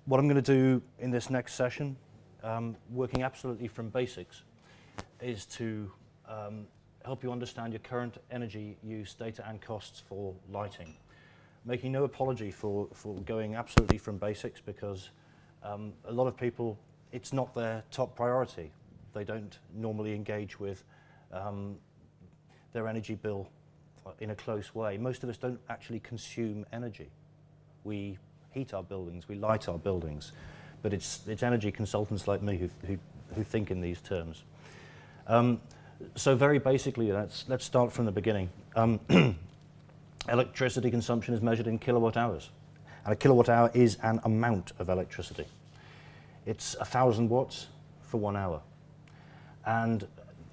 What I'm going to do in this next session, working absolutely from basics, is to help you understand your current energy use, data and costs for lighting. Making no apology for going absolutely from basics, because a lot of people, it's not their top priority. They don't normally engage with their energy bill in a close way. Most of us don't actually consume energy. We heat our buildings, we light our buildings, but it's energy consultants like me who think in these terms. So very basically, let's start from the beginning. Electricity consumption is measured in kilowatt hours, and a kilowatt hour is an amount of electricity. It's 1,000 watts for 1 hour. And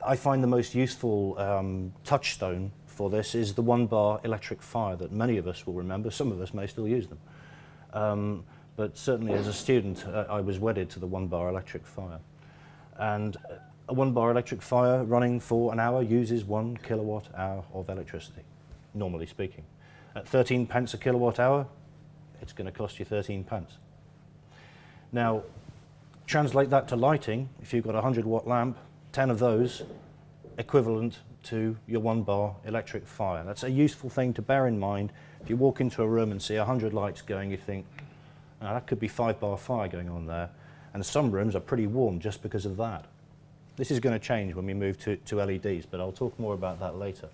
I find the most useful touchstone for this is the 1-bar electric fire that many of us will remember. Some of us may still use them. But certainly as a student, I was wedded to the 1-bar electric fire. And a 1-bar electric fire running for an hour uses 1 kilowatt hour of electricity, normally speaking. At 13 pence a kilowatt hour, it's going to cost you 13 pence. Now, translate that to lighting. If you've got a 100-watt lamp, 10 of those equivalent to your 1-bar electric fire. That's a useful thing to bear in mind. If you walk into a room and see 100 lights going, you think, oh, that could be 5-bar fire going on there. And some rooms are pretty warm just because of that. This is going to change when we move to LEDs, but I'll talk more about that later.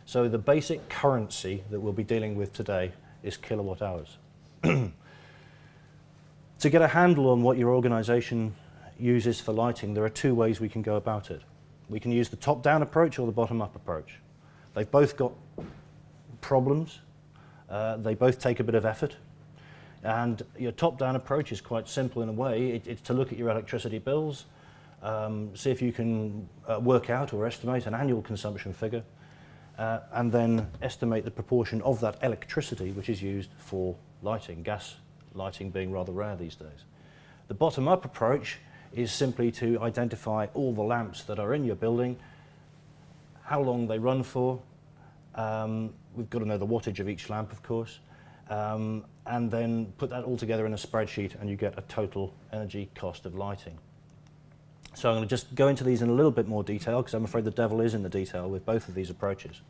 So the basic currency that we'll be dealing with today is kilowatt hours. To get a handle on what your organization uses for lighting, there are two ways we can go about it. We can use the top-down approach or the bottom-up approach. They've both got problems. They both take a bit of effort. And your top-down approach is quite simple in a way. It's to look at your electricity bills, see if you can work out or estimate an annual consumption figure, and then estimate the proportion of that electricity which is used for lighting, gas lighting being rather rare these days. The bottom-up approach is simply to identify all the lamps that are in your building, how long they run for. We've got to know the wattage of each lamp, of course, and then put that all together in a spreadsheet and you get a total energy cost of lighting. So I'm going to just go into these in a little bit more detail, because I'm afraid the devil is in the detail with both of these approaches.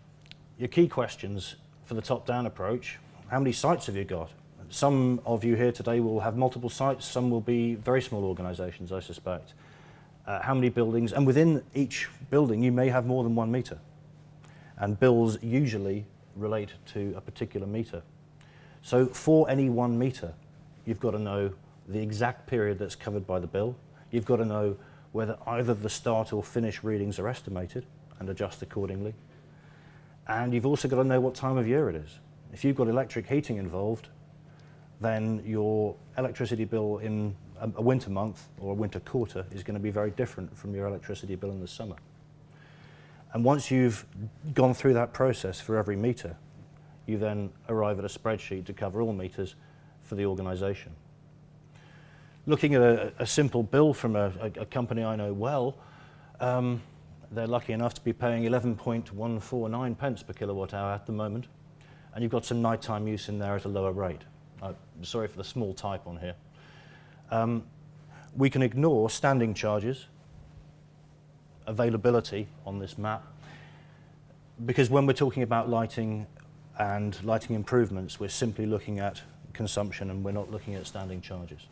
Your key questions for the top-down approach: how many sites have you got? Some of you here today will have multiple sites, some will be very small organizations, I suspect. How many buildings? And within each building you may have more than 1 meter. And bills usually relate to a particular meter. So for any 1 meter, you've got to know the exact period that's covered by the bill. You've got to know whether either the start or finish readings are estimated and adjust accordingly. And you've also got to know what time of year it is. If you've got electric heating involved, then your electricity bill in a winter month or a winter quarter is going to be very different from your electricity bill in the summer. And once you've gone through that process for every meter, you then arrive at a spreadsheet to cover all meters for the organization. Looking at a simple bill from a company I know well, they're lucky enough to be paying 11.149 pence per kilowatt hour at the moment, and you've got some nighttime use in there at a lower rate. Sorry for the small type on here. We can ignore standing charges, availability on this map, because when we're talking about lighting and lighting improvements, we're simply looking at consumption and we're not looking at standing charges.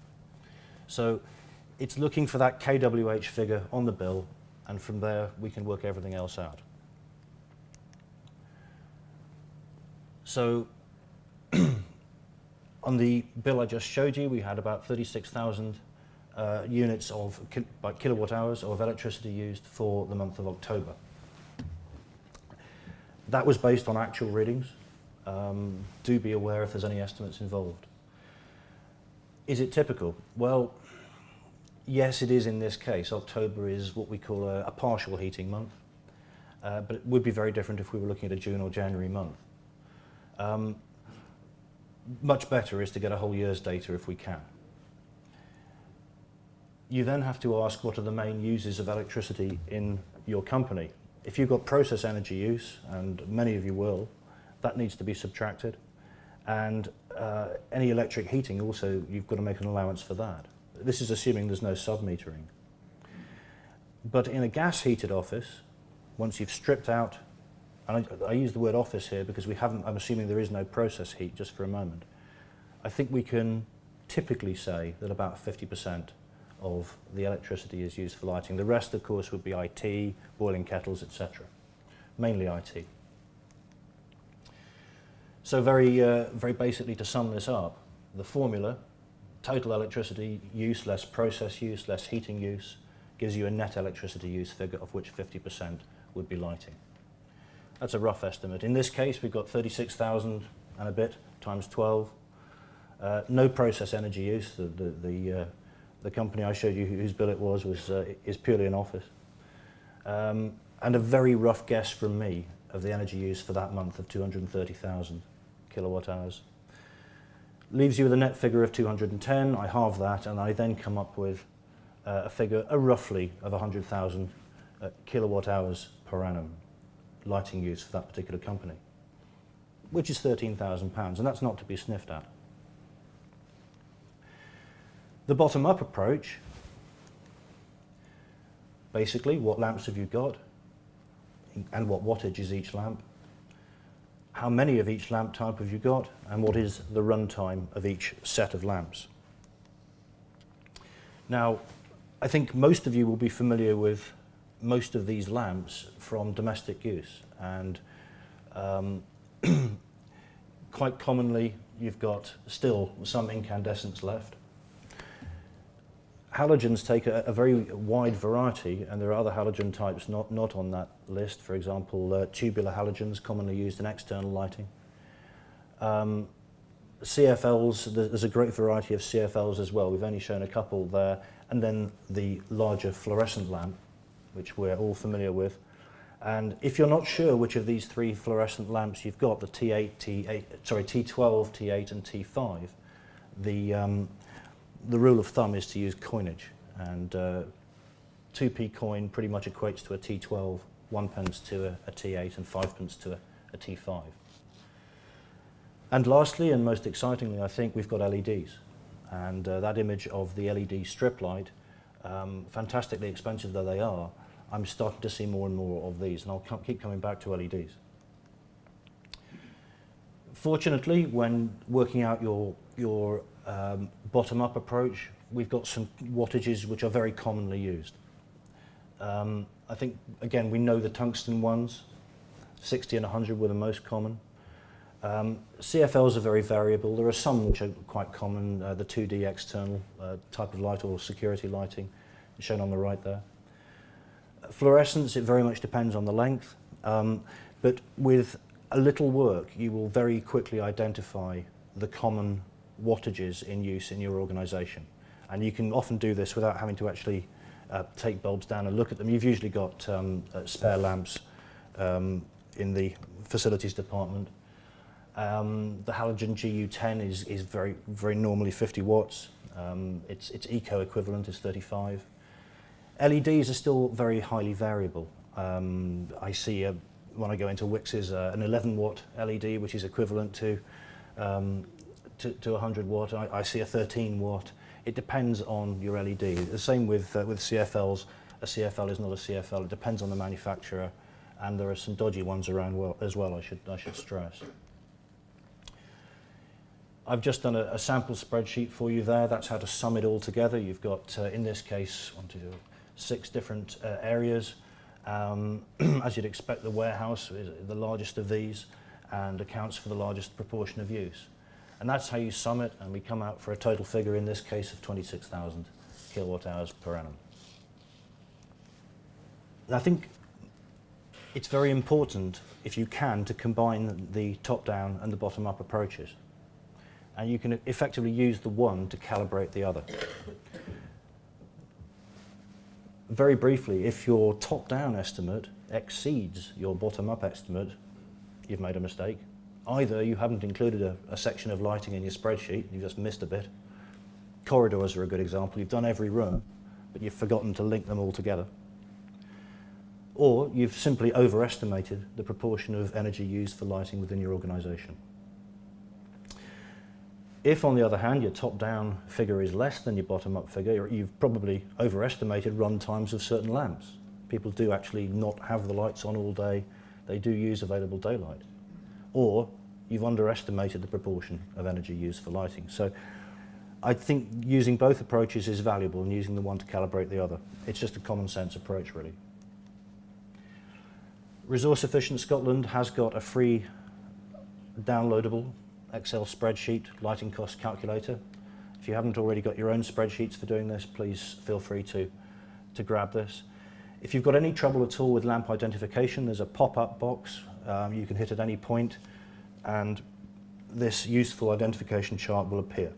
So it's looking for that kWh figure on the bill, and from there we can work everything else out. So on the bill I just showed you, we had about 36,000 units of kilowatt hours of electricity used for the month of October. That was based on actual readings. Do be aware if there's any estimates involved. Is it typical? Well, yes, it is in this case. October is what we call a partial heating month, but it would be very different if we were looking at a June or January month. Much better is to get a whole year's data if we can. You then have to ask, what are the main uses of electricity in your company? If you've got process energy use, and many of you will, that needs to be subtracted. And any electric heating also, you've got to make an allowance for that. This is assuming there's no sub-metering. But in a gas-heated office, once you've stripped out, and I use the word office here because I'm assuming there is no process heat just for a moment. I think we can typically say that about 50% of the electricity is used for lighting. The rest, of course, would be IT, boiling kettles, etc. Mainly IT. So very basically, to sum this up, the formula, total electricity use less process use, less heating use, gives you a net electricity use figure of which 50% would be lighting. That's a rough estimate. In this case, we've got 36,000 and a bit times 12. No process energy use. The company I showed you whose bill it was is purely an office. And a very rough guess from me of the energy use for that month of 230,000 kilowatt hours. Leaves you with a net figure of 210. I halve that, and I then come up with a figure roughly of 100,000 kilowatt hours per annum lighting use for that particular company, which is £13,000, and that's not to be sniffed at. The bottom-up approach, basically, what lamps have you got, and what wattage is each lamp, how many of each lamp type have you got, and what is the runtime of each set of lamps. Now, I think most of you will be familiar with most of these lamps from domestic use, and quite commonly you've got still some incandescents left. Halogens take a very wide variety, and there are other halogen types not on that list. For example, tubular halogens, commonly used in external lighting. CFLs, there's a great variety of CFLs as well. We've only shown a couple there. And then the larger fluorescent lamp, which we're all familiar with. And if you're not sure which of these three fluorescent lamps you've got, the T12, T8 and T5, the rule of thumb is to use coinage. And 2p coin pretty much equates to a T12, 1 pence to a T8 and 5 pence to a T5. And lastly, and most excitingly, I think, we've got LEDs. And that image of the LED strip light, fantastically expensive though they are, I'm starting to see more and more of these, and I'll keep coming back to LEDs. Fortunately, when working out your bottom-up approach, we've got some wattages which are very commonly used. I think, again, we know the tungsten ones, 60 and 100 were the most common. CFLs are very variable. There are some which are quite common, the 2D external type of light or security lighting, shown on the right there. Fluorescence, it very much depends on the length, but with a little work, you will very quickly identify the common wattages in use in your organisation. And you can often do this without having to actually take bulbs down and look at them. You've usually got spare lamps in the facilities department. The halogen GU10 is very normally 50 watts. Its eco equivalent is 35. LEDs are still very highly variable. I see when I go into Wix's an 11 watt LED, which is equivalent to 100 watt. I see a 13 watt. It depends on your LED. The same with CFLs. A CFL is not a CFL. It depends on the manufacturer, and there are some dodgy ones around as well. I should stress. I've just done a sample spreadsheet for you there. That's how to sum it all together. You've got, in this case, 6 different areas. As you'd expect, the warehouse is the largest of these and accounts for the largest proportion of use. And that's how you sum it, and we come out for a total figure, in this case, of 26,000 kilowatt hours per annum. And I think it's very important, if you can, to combine the top-down and the bottom-up approaches. And you can effectively use the one to calibrate the other. Very briefly, if your top-down estimate exceeds your bottom-up estimate, you've made a mistake. Either you haven't included a section of lighting in your spreadsheet, you've just missed a bit. Corridors are a good example. You've done every room, but you've forgotten to link them all together. Or you've simply overestimated the proportion of energy used for lighting within your organisation. If, on the other hand, your top-down figure is less than your bottom-up figure, you've probably overestimated run times of certain lamps. People do actually not have the lights on all day. They do use available daylight. Or you've underestimated the proportion of energy used for lighting. So I think using both approaches is valuable, and using the one to calibrate the other. It's just a common sense approach, really. Resource Efficient Scotland has got a free downloadable Excel spreadsheet lighting cost calculator. If you haven't already got your own spreadsheets for doing this, please feel free to grab this. If you've got any trouble at all with lamp identification, there's a pop-up box you can hit at any point, and this useful identification chart will appear.